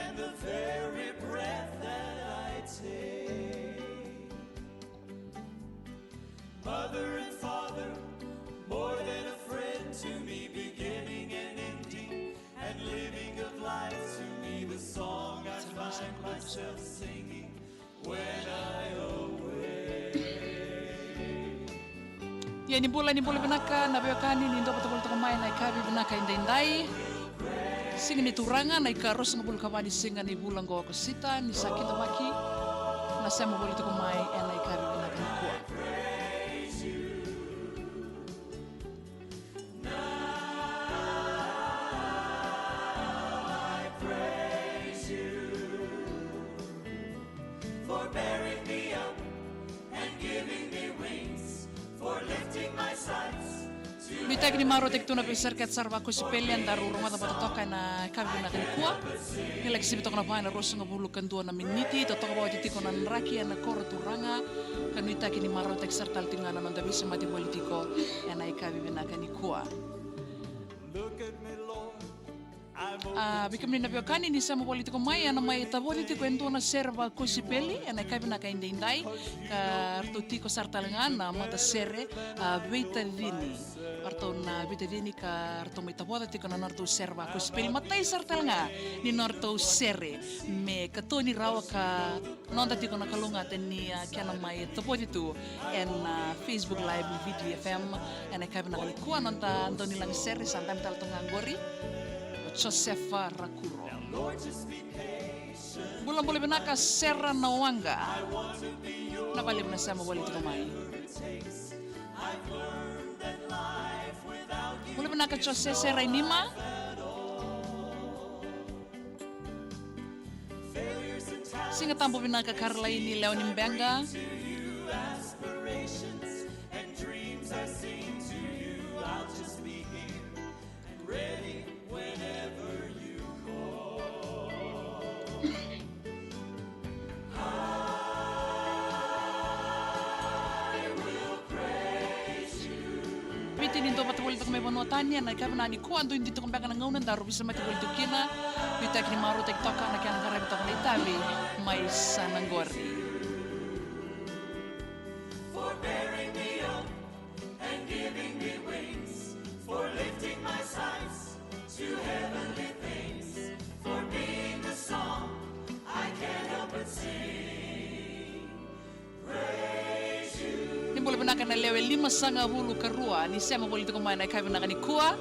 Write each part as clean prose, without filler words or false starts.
and the very breath that I take. Mother and father, more than a friend to me, beginning and ending, and living of life to me, the song I find myself singing when I awake. Yani bola binaka na beokani ni ndo patapol takamay na ikabi binaka inday singa ni turanga na ikaros ng bul kawani singa ni bulang go kusita ni sakita maki na sema bol takamay na ikabi binaka ni kuwa. Bitag ni maro tek tuna pesar kat sarva ko sipelian daru rumah tempat toka na kabi na kanikua. Nila kisibito ko na pa na rosa nga bulu kanduan na miniti totoka bawa titiko na nraki na koro turanga kanuita kini maro tek sartal tingana nonda bisa mati politiko na ikabi na kanikua. Look at me, Lord. Bikam ni nabiokani ni sama politiko mai ana mai ta politiko ento na serva ko sipeli ana kabi na kainde indai ka artoti ko sartalangana mata sere beita vini arto na beita vini ka arto mai ta politiko na norto serva ko sipeli matai sartalanga ni norto sere me katoni rawa ka nonda tiko na kalunga teni kana mai ta politiko en Facebook live video FM ana kabi na kuwa nonda andoni lang sere santam tal tongangori Josefa Rakuro. Bulan boleh benaka Serra Nawanga. Nabali menasama wali tukamai. Boleh benaka Jose Serra Inima. Singa tampo benaka Carla ini Leonim Benga. Nindo patawal tak may banuatanya na ikaw na ni kuando hindi to kumbaka ng ngaunan daro bisa mati wal tukina bitak ni maro tek toka na kaya ngarap tok na itabi may sananggori. For bearing me up and giving me wings, for lifting my sights to heavenly things, for being the song I can't help but sing. Praise you. Boleh benakan na lewe 5 karua ni sema boleh tuko mana ikaw benakan ni kuwa.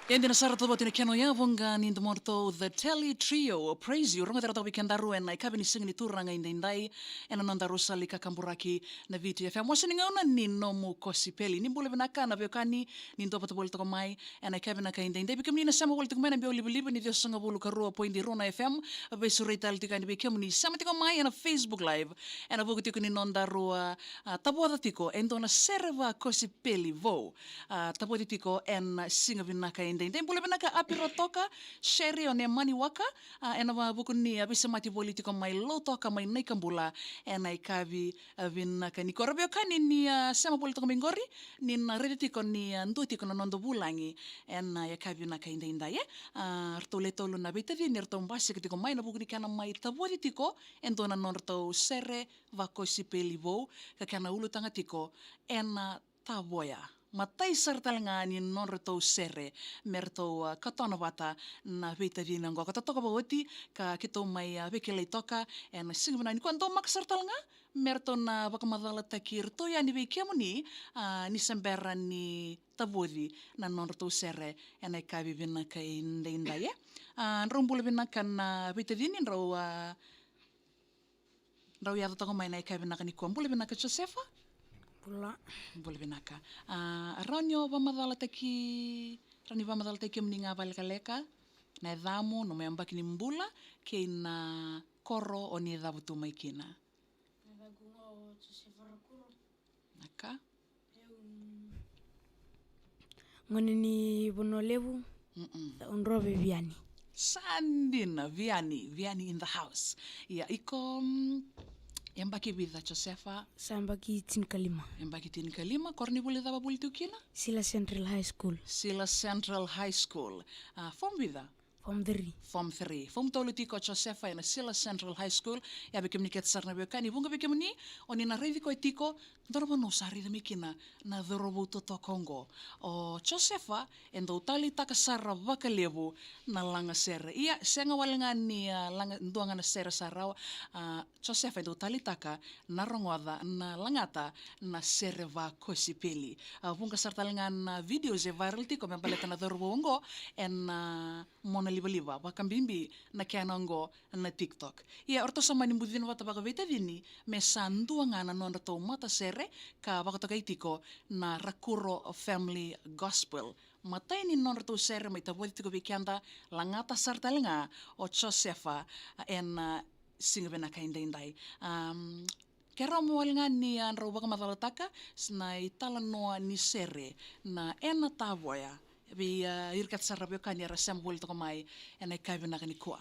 Yan din nasara tabat ni Keno Yavonga ni Morto the Telly Trio praise you ronga tarato weekendaru en ikabi ni singni turanga indai en ananda rosali kakamburaki na VTFM wasa ni ngauna ni nomu kosipeli ni bole benaka na beokani ni ndo patobol to mai en ikabi na kaindai bikam ni na sama bol to mai na bioli believe ni sanga bolu karua point di Rona FM be surita tika ni bekem ni sama tiko mai en Facebook live en abugo tiko ni nonda rua taboda tiko en dona serva kosipeli vo taboda tiko en singa benaka indai boleh benaka apiro toka share on mani waka ena buku ni bisa mati politiko mai lo toka mai nei kambula ena ikabi benaka ni korabio kani ni sama politiko mingori ni na reditiko ni nduti kono nondo bulangi ena ikabi benaka inda ye artole tolo na beta di nerto mbasi ketiko mai na buku ni kana mai tapolitiko endona norto sere vakosipelivo ka kana ulu tangatiko ena taboya matai sartalanga ni norto sere merto katona bata na vita vina ngo kata toka bawati ka kito mai vekele toka en singmana ni kwando mak sartalanga merto na bakamadala takir to ya ni vekemuni ni sembera ni tabodi na norto sere en ai kabi vina ka inda ye rombul vina kan vita vini ro ya toka mai na kabi na ni kwambul vina ka Josefa boleh benaka. Ronyo vamadala taki rani vamadala taki mninga valkaleka na damu no meambaki ni mbula ke na koro oni dabu tu maikina. Nagunga o Josefa Rakuro. Naka. Ngonini Bonolevu, Onrobe Viani. Sandina, Viani in the house. Ia, iko yang baki vida Josefa, Sambaki Tinkalima. yang baki tin kalima, korni boleh daba boleh tukina? Sila Central High School. Sila Central High School. Form vida? Form 3. Form 3. Form tolu tiko Josefa ina Sila Central High School. Ya bekem ni ketsarna bekani. Bunga bekem ni, oni na revi ko tiko, dorobo no sari da mikina na dorobo toto Kongo. O Josefa, endo utali taka sarra vakalevu na langa sere. Ia, senga walenga ni langa nduanga na sere sarau. Josefa endo utali taka na rongoada na langata na sere va kosipeli. Bunga sartalengan videos e viral tiko mempaleta na dorobo ongo en mona liba bakambimbi na kianongo na TikTok. Ia orto sama ni mudin wata baka veta dini me sandu ngana no na to mata sere ka baka tokai tiko na Rakuro Family Gospel. Matai ni non to sere mai tabo tiko bikianda langata sartalenga o Josefa en singabena kaindai. Kera moalinga ni an roba kamatalotaka na itala noa ni sere na ena tavoya. Bi irkat sarabio kan ya rasam bol to mai ena kai bina kan ikua.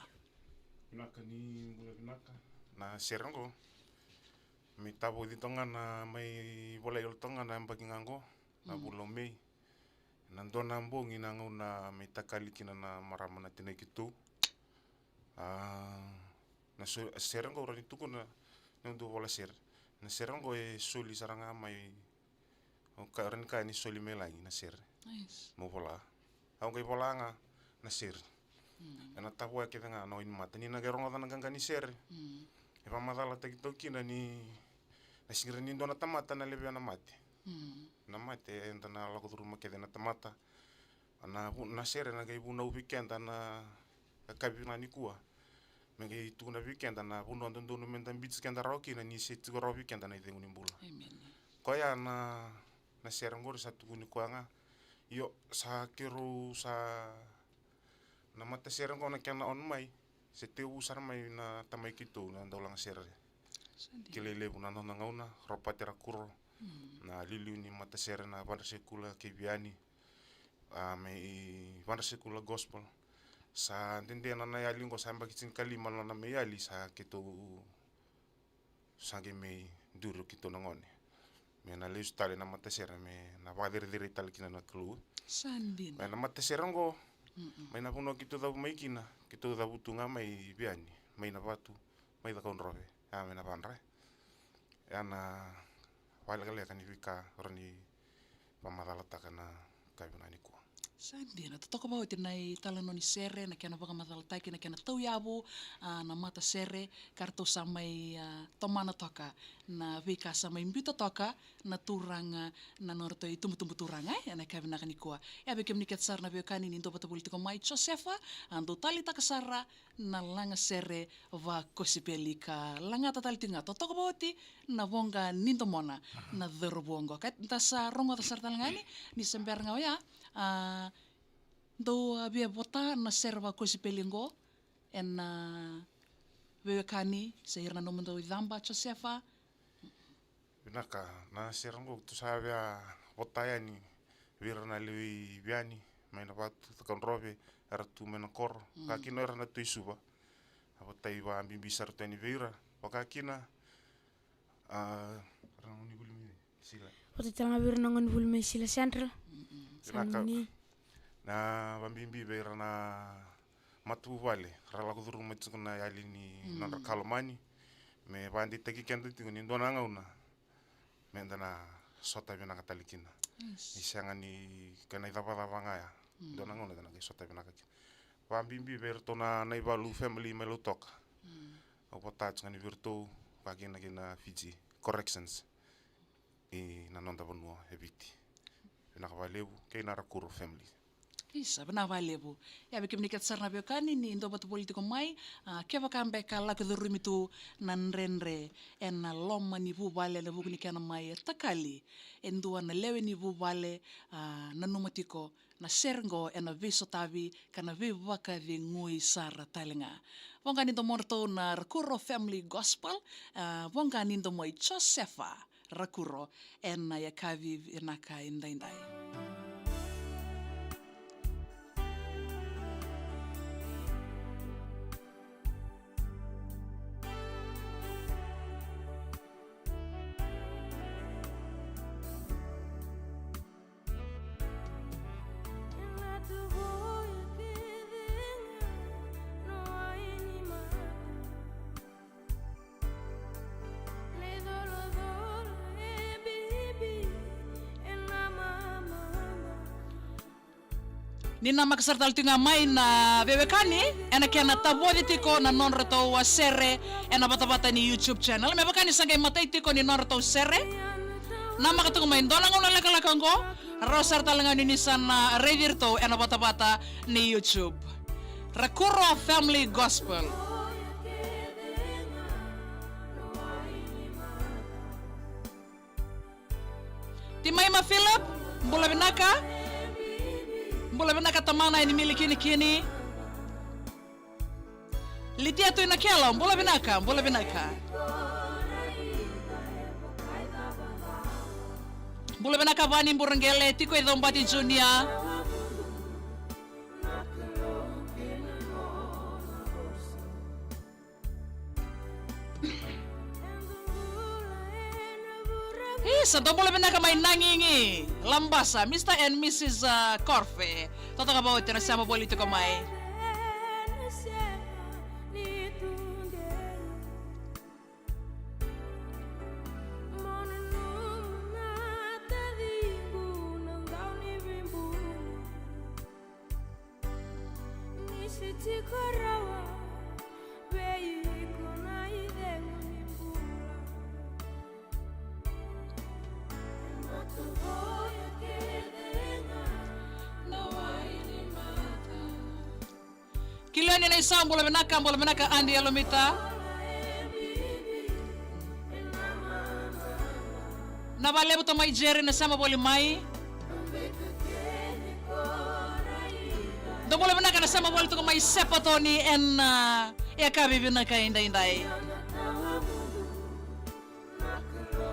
Binaka ni bula binaka na serango mi tabo di tonga na mai bola yol tonga na mbaki ngango na bulo mei na ndona mbongi na nguna mi takali kina na marama na tene kitu na serango rani tuku na ndu bola ser na serango e soli saranga mai o karan ka ni soli melangi na ser. Nice. Mo bola. Au kai bola nga na ser. Ena tapo ya kita nga no in mata ni na gerong ata nang ni ser. E pa madala ta kitoki na ni na singira ni ndona tamata na lebe na mate. Na mate enta na la kuturu makede na tamata. Na ser na kai buna weekend na kabi na ni kuwa. Me kai tu na weekend na buna ndondo no menta beach kenda roki na ni se tu ro weekend na itengu ni bula. Amen. Ko ya na ser ngor sa tu ni kuwa nga. Yo sa kiru sa na mata serang ko na kena on mai se te usar mai na tamai kito na ndolang ser kilele buna na ngauna ropa tera kuro na liliu ni mata ser na bar sekula ke Viani mai bar sekula gospel sa dende na na yali ngo samba kitsin kalima na me yali sa kito sange me duru kito na ngone me na leus tali na mata ser me na vader dire tali kina na klu Sandin. me na mata serang mai na puno kito da mai kina kito da butunga mai Viani mai na batu mai da konrobe me na banre na wala kale kan vika roni pamadala takana kaibuna ni ko Sandin. Totoko ba tinai talano ni sere na kiana baka mataltai kina kiana tau yabu na mata sere karto samai tomana toka na vika samai mbito toka na turanga na norto i tumbu turanga na kabina kan ikua. Ya bekem niket sar na biokani ni ndo bata politiko mai Josefa ando tali takasara na langa sere va kosipeli ka langa tatali tinga totoko ba na vonga nindo mona na dherobongo. Kat tasa rongo tasar talangani ni sember ngau ya do bia bota na serva kosipelingo en bewekani sehirna nomendo idamba Josefa binaka na serango tu sabia botaya ni virna lewi Viani mai na batu konrobe artu mena kor kakino era na tu isuba abotai wa bimbi sarto ni vira wakakina rangi bulmi sila Ota tanga bir nangon bulme Sila Central. Sanni na bambimbi vera na matu vale rala ko duru matsu na yali ni na kalmani me bandi teki kendo tingo ni ndona ngauna me ndana sota bina katalikina isanga ni kana idaba daba ngaya ndona ngauna kana ke sota bina kaki bambimbi vera tona na ibalu family melotoka opotach ngani virtu bagina kina Fiji corrections na nonda bonua ebiti na kavalebu kay na Rakuro family. Isa, bena valebu. Ya bekem niket sarna biokani ni ndo batu politiko mai, keva kambe kala ke rumitu nan renre en na loma ni vu vale na vugu ni kana mai takali en dua na lewe ni vu vale na numatiko na sergo en na viso tavi kana vi vaka vi ngui sara talenga. Vonga ni ndo morto na Rakuro Family Gospel, vonga ni ndo moi Josefa Rakuro en na yakavi naka indai. Nina makasartal tinga mai na vevekani ena kena tabodi tiko na non reto wa sere ena bata-bata ni YouTube channel. Me bakani sangai matai tiko ni non reto sere. Na makatunga mai ndona ngona laka-lakango. Rosartal nga ni sana revirto ena bata-bata ni YouTube. Rakuro Family Gospel. Timaima Philip, Mbula binaka tamana ini miliki kini. Litia tu inakelo, Mbula binaka. Mbula binaka vani mburengele, tiko idombati junior. Santo boleh benaka may nangingi lambasa Mr. and Mrs. Corfe. Toto ka ba na sama boleh itu kamay. Kilian ni isang boleh benaka Andi Alomita. Nabale buto may Jerry na sama boleh mai. Do boleh benaka na sama boleh tu may Sepatoni en kabi benaka inday.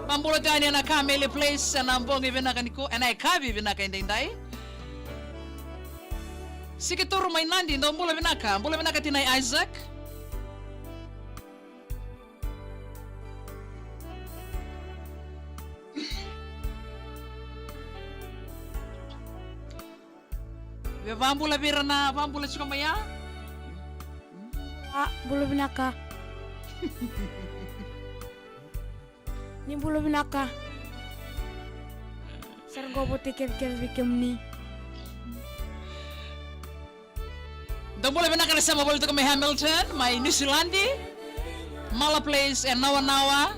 Pambulo tani na Kameli Place na ambong benaka niko en kabi benaka inday. Sikituro may nandi, no mula binaka tinay Isaac. Vambula birana, vambula chikamaya. Bula binaka. Ni bula binaka. Sargo bote ker bikem ni. Dan boleh benaka na sama boleh tu kami Hamilton, may New Zealandi, Mala Place and Nawa.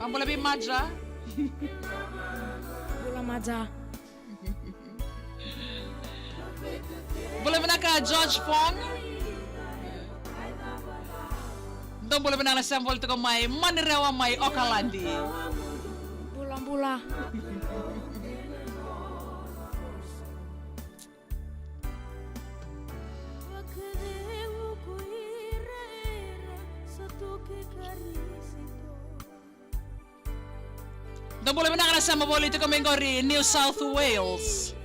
Boleh lebih maja. Bula maja. Boleh benaka George Fong. Dan boleh benaka na sama boleh tu kami Manirewa may Okalandi. Bula. Dan boleh benaka na sama boleh itu kami ngori New South Wales.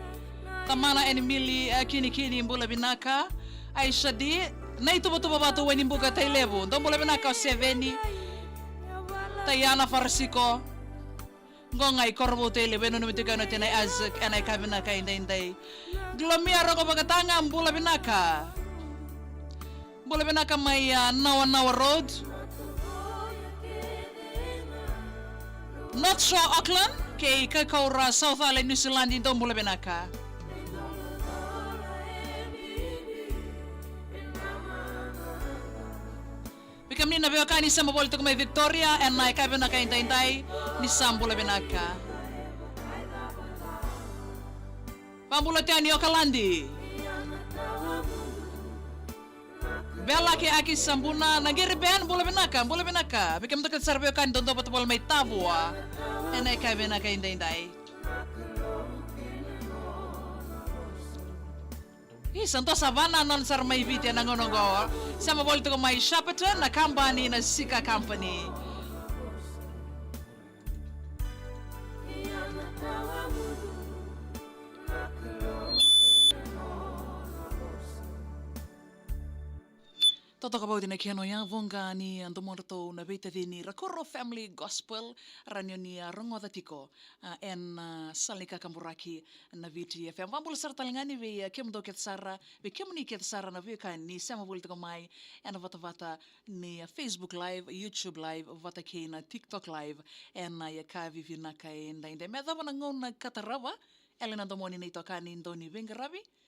Tamana Emily kini boleh benaka. Aisha di na itu betul batu weni buka tailebu. Dan boleh benaka Seveni. Tayana Farsiko. Ngongai korbo tele beno no mitika no tenai Isaac anai kabinaka indai. Glomia roko bagatanga boleh benaka. Boleh benaka mai Nawa Road. North Shore Auckland, kay Kakaura, South Island, New Zealand, indong boleh benaka. Bikam ni nabiwaka ni sama boleh tu kumay Victoria, and na ikaw benaka intay ni Sam boleh benaka. Pambulatian ni Okalandi. Bella ke aki sambuna nagiri ben boleh benaka. Bikam tu kesarbe kan dondo patupol may tabua. Enai kai benaka indai. Santo Savana non sar may viti na ngonogo. Sama boleh tu may Shepparton na company na Sika Company. talk about in a keno ya vonga ni andomorto na vita ni Rakoro Family Gospel ranyo ni rongo datiko en salika kamburaki na viti FM vambul sartalngani ve kemdo ketsara ve kemni ketsara na ve kan ni sama bulto mai en vata ni Facebook live YouTube live vata ke na TikTok live en ya ka vivina ka enda inde me dava na ngona katarava Elena domoni nei toka ni ndoni vengaravi